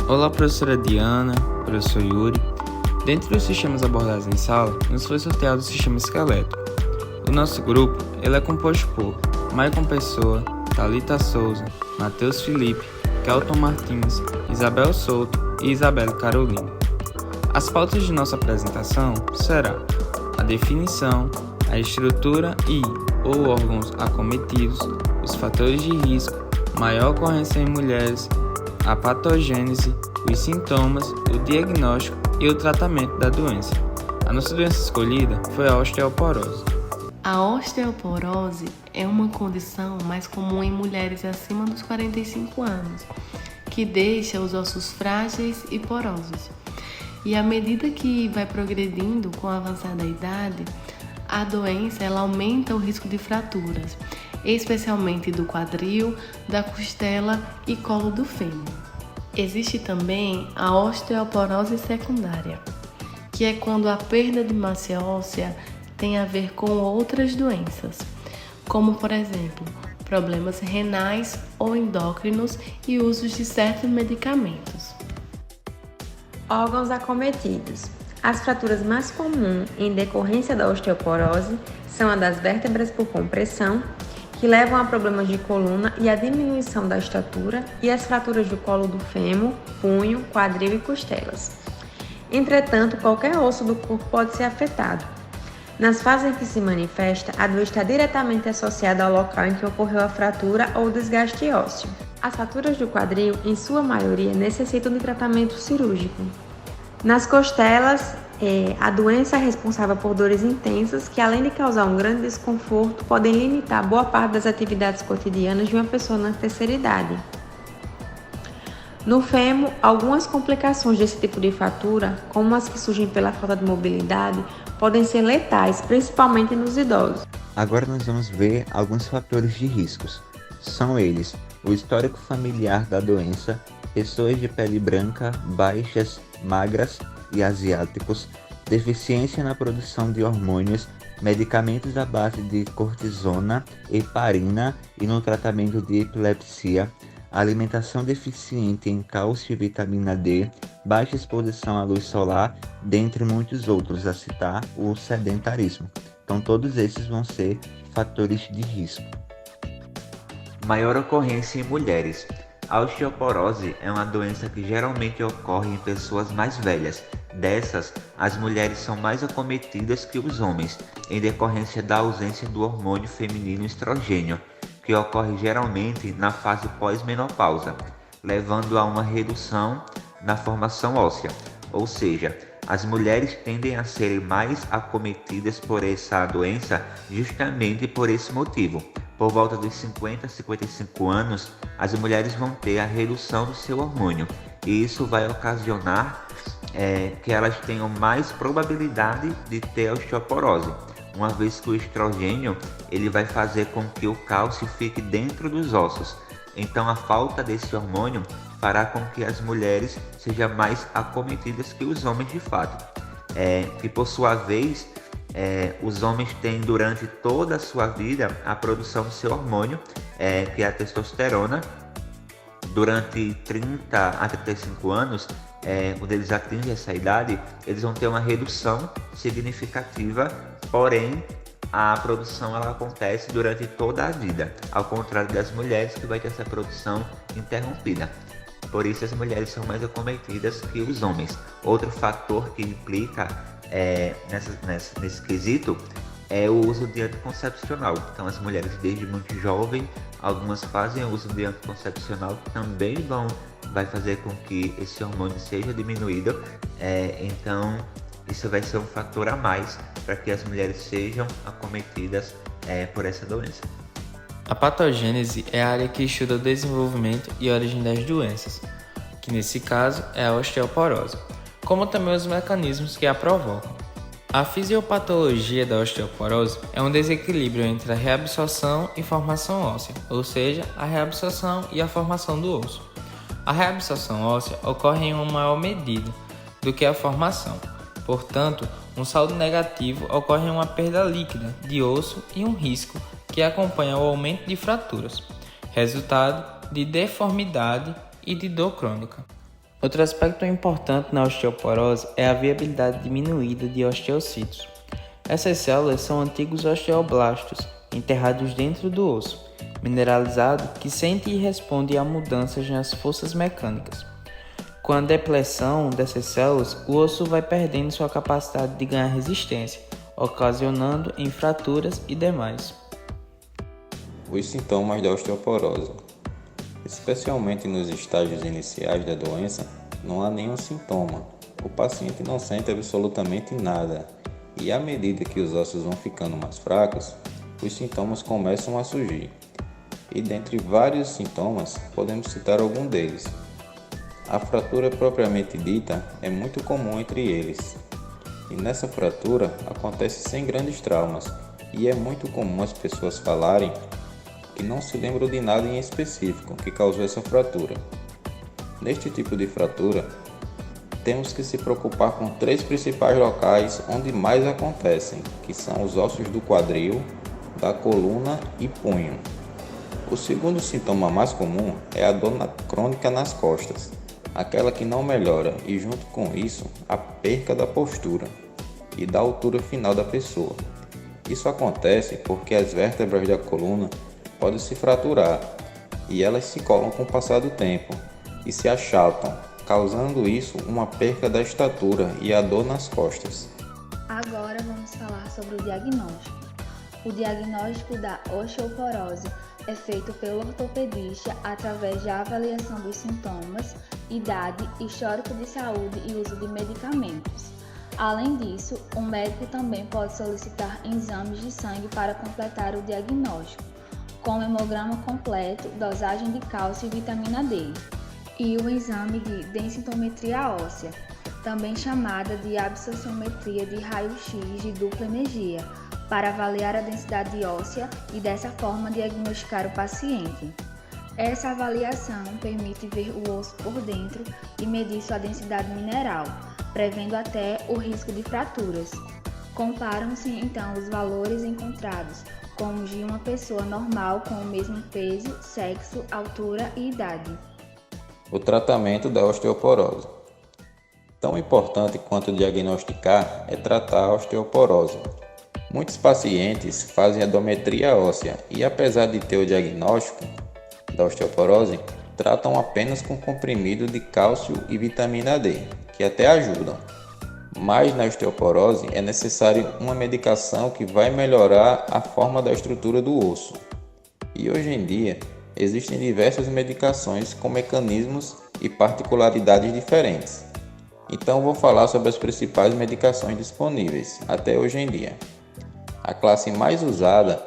Olá, professora Diana, professor Yuri. Dentre os sistemas abordados em sala, nos foi sorteado o sistema esquelético. O nosso grupo é composto por Maicon Pessoa, Thalita Souza, Matheus Felipe, Kelton Martins, Isabel Souto e Isabelle Carolina. As pautas de nossa apresentação será a definição, a estrutura e ou órgãos acometidos, os fatores de risco, maior ocorrência em mulheres, a patogênese, os sintomas, o diagnóstico e o tratamento da doença. A nossa doença escolhida foi a osteoporose. A osteoporose é uma condição mais comum em mulheres acima dos 45 anos, que deixa os ossos frágeis e porosos. E à medida que vai progredindo com a avançada idade, a doença ela aumenta o risco de fraturas, especialmente do quadril, da costela e colo do fêmur. Existe também a osteoporose secundária, que é quando a perda de massa óssea tem a ver com outras doenças, como por exemplo, problemas renais ou endócrinos e usos de certos medicamentos. Órgãos acometidos. As fraturas mais comuns em decorrência da osteoporose são a das vértebras por compressão, que levam a problemas de coluna e a diminuição da estatura, e as fraturas do colo do fêmur, punho, quadril e costelas. Entretanto, qualquer osso do corpo pode ser afetado. Nas fases em que se manifesta, a doença está diretamente associada ao local em que ocorreu a fratura ou desgaste ósseo. As fraturas do quadril, em sua maioria, necessitam de tratamento cirúrgico. Nas costelas, a doença é responsável por dores intensas que, além de causar um grande desconforto, podem limitar boa parte das atividades cotidianas de uma pessoa na terceira idade. No fêmur, algumas complicações desse tipo de fratura, como as que surgem pela falta de mobilidade, podem ser letais, principalmente nos idosos. Agora nós vamos ver alguns fatores de riscos. São eles: o histórico familiar da doença, pessoas de pele branca, baixas, magras e asiáticos, deficiência na produção de hormônios, medicamentos à base de cortisona, heparina e no tratamento de epilepsia, alimentação deficiente em cálcio e vitamina D, baixa exposição à luz solar, dentre muitos outros, a citar o sedentarismo. Então todos esses vão ser fatores de risco. Maior ocorrência em mulheres. A osteoporose é uma doença que geralmente ocorre em pessoas mais velhas. Dessas, as mulheres são mais acometidas que os homens, em decorrência da ausência do hormônio feminino estrogênio, que ocorre geralmente na fase pós-menopausa, levando a uma redução na formação óssea. Ou seja, as mulheres tendem a serem mais acometidas por essa doença justamente por esse motivo. Por volta dos 50 a 55 anos, as mulheres vão ter a redução do seu hormônio, e isso vai ocasionar que elas tenham mais probabilidade de ter osteoporose, uma vez que o estrogênio ele vai fazer com que o cálcio fique dentro dos ossos. Então a falta desse hormônio fará com que as mulheres sejam mais acometidas que os homens de fato. Que por sua vez, os homens têm durante toda a sua vida a produção do seu hormônio, que é a testosterona. Durante 30 a 35 anos, quando eles atingem essa idade, eles vão ter uma redução significativa, porém a produção ela acontece durante toda a vida, ao contrário das mulheres que vai ter essa produção interrompida. Por isso as mulheres são mais acometidas que os homens. Outro fator que implica nesse quesito é o uso de anticoncepcional. Então as mulheres desde muito jovem, algumas fazem o uso de anticoncepcional, que também vai fazer com que esse hormônio seja diminuído. Então isso vai ser um fator a mais para que as mulheres sejam acometidas por essa doença. A patogênese é a área que estuda o desenvolvimento e origem das doenças, que nesse caso é a osteoporose, como também os mecanismos que a provocam. A fisiopatologia da osteoporose é um desequilíbrio entre a reabsorção e formação óssea, ou seja, a reabsorção e a formação do osso. A reabsorção óssea ocorre em uma maior medida do que a formação. Portanto, um saldo negativo ocorre em uma perda líquida de osso e um risco que acompanha o aumento de fraturas, resultado de deformidade e de dor crônica. Outro aspecto importante na osteoporose é a viabilidade diminuída de osteocitos. Essas células são antigos osteoblastos, enterrados dentro do osso, mineralizado que sente e responde a mudanças nas forças mecânicas. Com a depressão dessas células, o osso vai perdendo sua capacidade de ganhar resistência, ocasionando em fraturas e demais. Os sintomas da osteoporose. Especialmente nos estágios iniciais da doença, não há nenhum sintoma. O paciente não sente absolutamente nada. E à medida que os ossos vão ficando mais fracos, os sintomas começam a surgir. E dentre vários sintomas, podemos citar algum deles. A fratura propriamente dita é muito comum entre eles. E nessa fratura acontece sem grandes traumas, e é muito comum as pessoas falarem que não se lembram de nada em específico que causou essa fratura. Neste tipo de fratura, temos que se preocupar com 3 principais locais onde mais acontecem, que são os ossos do quadril, da coluna e punho. O segundo sintoma mais comum é a dor crônica nas costas, aquela que não melhora e junto com isso a perca da postura e da altura final da pessoa. Isso acontece porque as vértebras da coluna podem se fraturar e elas se colam com o passar do tempo e se achatam, causando isso uma perca da estatura e a dor nas costas. Agora vamos falar sobre o diagnóstico. O diagnóstico da osteoporose é feito pelo ortopedista através da avaliação dos sintomas, idade, histórico de saúde e uso de medicamentos. Além disso, o médico também pode solicitar exames de sangue para completar o diagnóstico, como hemograma completo, dosagem de cálcio e vitamina D, e o exame de densitometria óssea, também chamada de abscessometria de raio-x de dupla energia, para avaliar a densidade óssea e dessa forma diagnosticar o paciente. Essa avaliação permite ver o osso por dentro e medir sua densidade mineral, prevendo até o risco de fraturas. Comparam-se então os valores encontrados com os de uma pessoa normal com o mesmo peso, sexo, altura e idade. O tratamento da osteoporose. Tão importante quanto diagnosticar é tratar a osteoporose. Muitos pacientes fazem endometria óssea e, apesar de ter o diagnóstico da osteoporose, tratam apenas com comprimido de cálcio e vitamina D, que até ajudam. Mas na osteoporose é necessário uma medicação que vai melhorar a forma da estrutura do osso. E hoje em dia existem diversas medicações com mecanismos e particularidades diferentes. Então vou falar sobre as principais medicações disponíveis até hoje em dia. A classe mais usada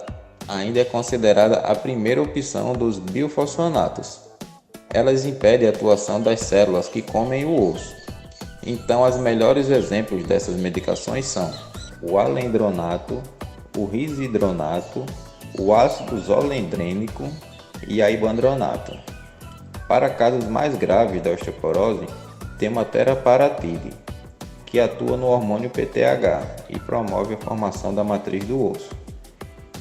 ainda é considerada a primeira opção dos biofosfonatos. Elas impedem a atuação das células que comem o osso. Então, os melhores exemplos dessas medicações são o alendronato, o risidronato, o ácido zolendrênico e a ibandronato. Para casos mais graves da osteoporose, temos a teraparatide, que atua no hormônio PTH e promove a formação da matriz do osso.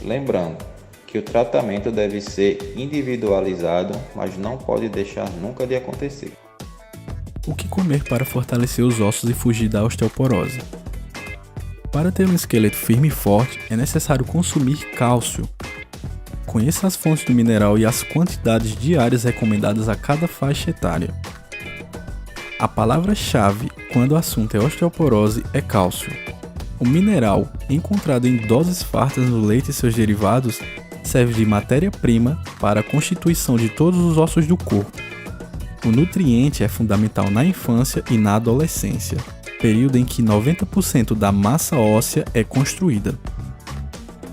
Lembrando que o tratamento deve ser individualizado, mas não pode deixar nunca de acontecer. O que comer para fortalecer os ossos e fugir da osteoporose? Para ter um esqueleto firme e forte, é necessário consumir cálcio. Conheça as fontes do mineral e as quantidades diárias recomendadas a cada faixa etária. A palavra-chave quando o assunto é osteoporose é cálcio. O mineral, encontrado em doses fartas no leite e seus derivados, serve de matéria-prima para a constituição de todos os ossos do corpo. O nutriente é fundamental na infância e na adolescência, período em que 90% da massa óssea é construída.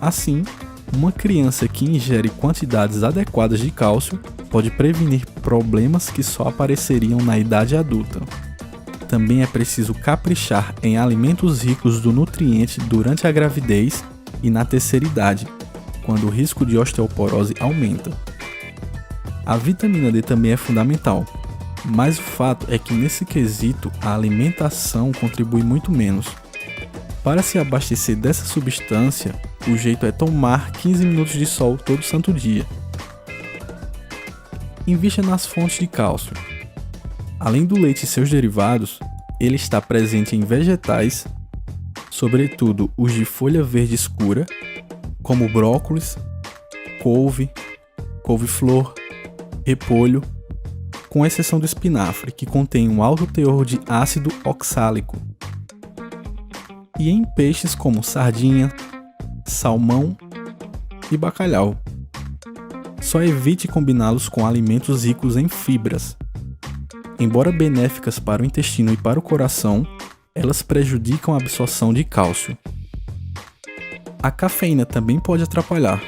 Assim, uma criança que ingere quantidades adequadas de cálcio pode prevenir problemas que só apareceriam na idade adulta. Também é preciso caprichar em alimentos ricos do nutriente durante a gravidez e na terceira idade, quando o risco de osteoporose aumenta. A vitamina D também é fundamental, mas o fato é que nesse quesito a alimentação contribui muito menos. Para se abastecer dessa substância, o jeito é tomar 15 minutos de sol todo santo dia. Invista nas fontes de cálcio. Além do leite e seus derivados, ele está presente em vegetais, sobretudo os de folha verde escura, como brócolis, couve, couve-flor, repolho, com exceção do espinafre, que contém um alto teor de ácido oxálico, e em peixes como sardinha, salmão e bacalhau. Só evite combiná-los com alimentos ricos em fibras. Embora benéficas para o intestino e para o coração, elas prejudicam a absorção de cálcio. A cafeína também pode atrapalhar,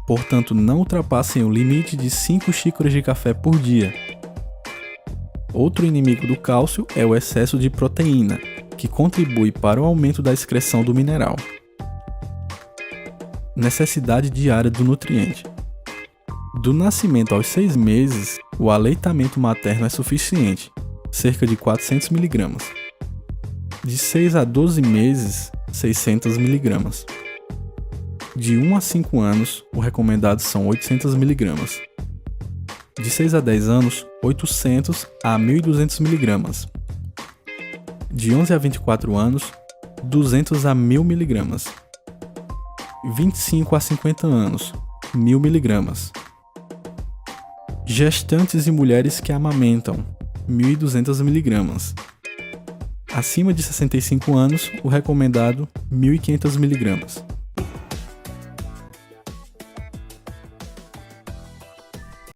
portanto não ultrapassem o limite de 5 xícaras de café por dia. Outro inimigo do cálcio é o excesso de proteína, que contribui para o aumento da excreção do mineral. Necessidade diária do nutriente. Do nascimento aos 6 meses, o aleitamento materno é suficiente, cerca de 400 mg. De 6 a 12 meses, 600 mg. De 1 a 5 anos, o recomendado são 800 mg. De 6 a 10 anos, 800 a 1.200 mg. De 11 a 24 anos, 200 a 1.000 mg. 25 a 50 anos, 1.000 mg. Gestantes e mulheres que amamentam, 1.200 mg. Acima de 65 anos, o recomendado 1.500 mg.